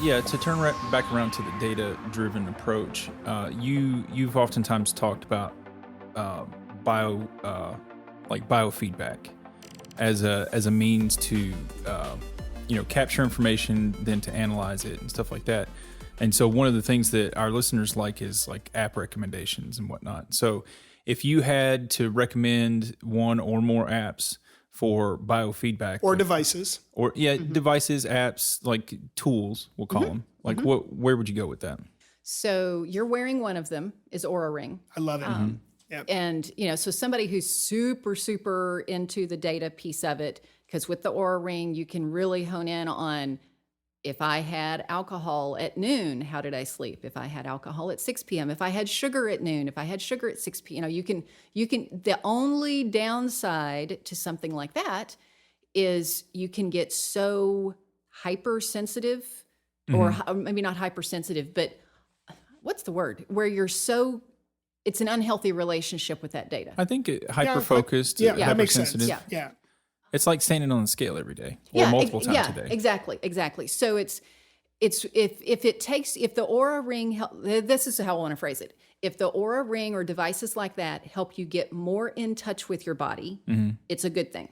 Yeah, to turn back around to the data-driven approach, you've oftentimes talked about bio biofeedback as a means to capture information, then to analyze it and stuff like that. And so one of the things that our listeners like is like app recommendations and whatnot. So if you had to recommend one or more apps for biofeedback or devices, devices, apps, like tools, we'll call them. Like where would you go with that? So you're wearing one of them is Oura Ring. I love it. Yep. And, so somebody who's super, super into the data piece of it, because with the Oura Ring, you can really hone in on, if I had alcohol at noon, how did I sleep? If I had alcohol at 6 p.m., if I had sugar at noon, if I had sugar at 6 p.m., you can, the only downside to something like that is you can get so hypersensitive, or maybe not hypersensitive, but what's the word? Where you're so, it's an unhealthy relationship with that data. I think hyper-focused, that makes sense. hypersensitive. Yeah. It's like standing on the scale every day or multiple times a day. Exactly. So it's if the Oura Ring, this is how I want to phrase it. If the Oura Ring or devices like that help you get more in touch with your body, it's a good thing.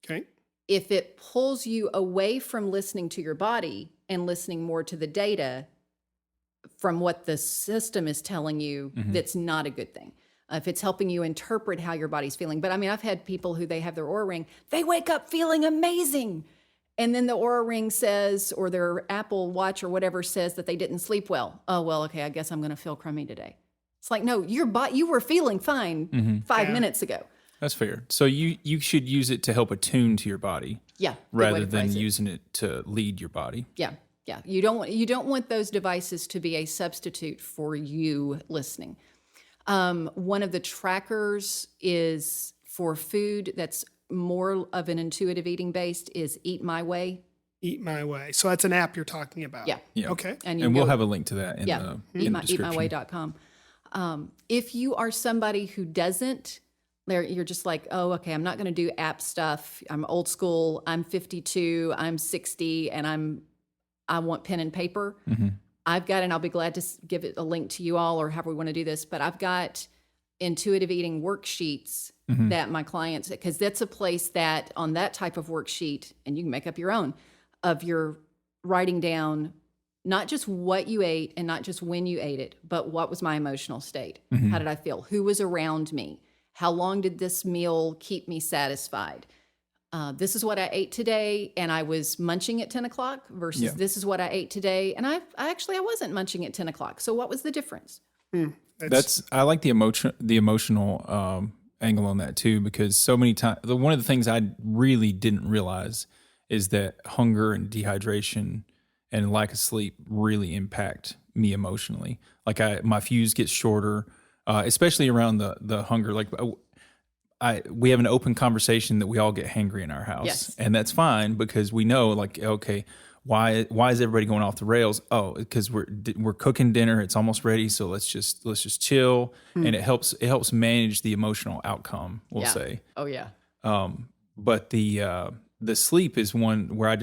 Okay. If it pulls you away from listening to your body and listening more to the data from what the system is telling you, that's not a good thing. If it's helping you interpret how your body's feeling. But I mean, I've had people who they have their Oura Ring, they wake up feeling amazing. And then the Oura Ring says, or their Apple Watch or whatever says that they didn't sleep well. Oh, well, okay, I guess I'm going to feel crummy today. It's like, no, you were feeling fine 5 minutes ago. That's fair. So you should use it to help attune to your body. Yeah. Rather than using it to lead your body. Yeah. You don't want those devices to be a substitute for you listening. One of the trackers is for food that's more of an intuitive eating based is Eat My Way. Eat My Way. So that's an app you're talking about. Yeah. Okay. And we'll have a link to that in the description. eatmyway.com. If you are somebody who doesn't, you're just like, oh, okay, I'm not going to do app stuff. I'm old school. I'm 52. I'm 60, and I want pen and paper. I've got, and I'll be glad to give it a link to you all or however we want to do this, but I've got intuitive eating worksheets that my clients, because that's a place that on that type of worksheet, and you can make up your own, of your writing down not just what you ate and not just when you ate it, but what was my emotional state? How did I feel? Who was around me? How long did this meal keep me satisfied? This is what I ate today, and I was munching at 10 o'clock versus this is what I ate today. And I wasn't munching at 10 o'clock. So what was the difference? I like the emotional angle on that too, because so many times, one of the things I really didn't realize is that hunger and dehydration and lack of sleep really impact me emotionally. Like my fuse gets shorter, especially around the hunger. Like we have an open conversation that we all get hangry in our house, and that's fine because we know, like, okay, why is everybody going off the rails? Oh, because we're cooking dinner, it's almost ready, so let's just chill, and it helps manage the emotional outcome. We'll say. Oh yeah. But the sleep is one where I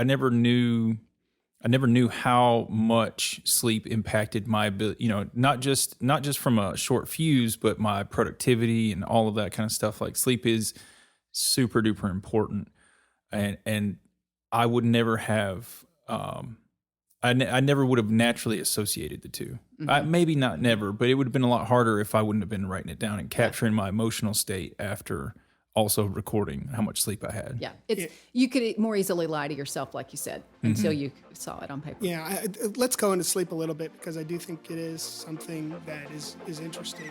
never knew how much sleep impacted my ability, not just from a short fuse, but my productivity and all of that kind of stuff. Like, sleep is super duper important. And I would never have, I never would have naturally associated the two. Maybe not never, but it would have been a lot harder if I wouldn't have been writing it down and capturing my emotional state after also recording how much sleep I had. Yeah, you could more easily lie to yourself, like you said, until you saw it on paper. Yeah, let's go into sleep a little bit because I do think it is something that is interesting.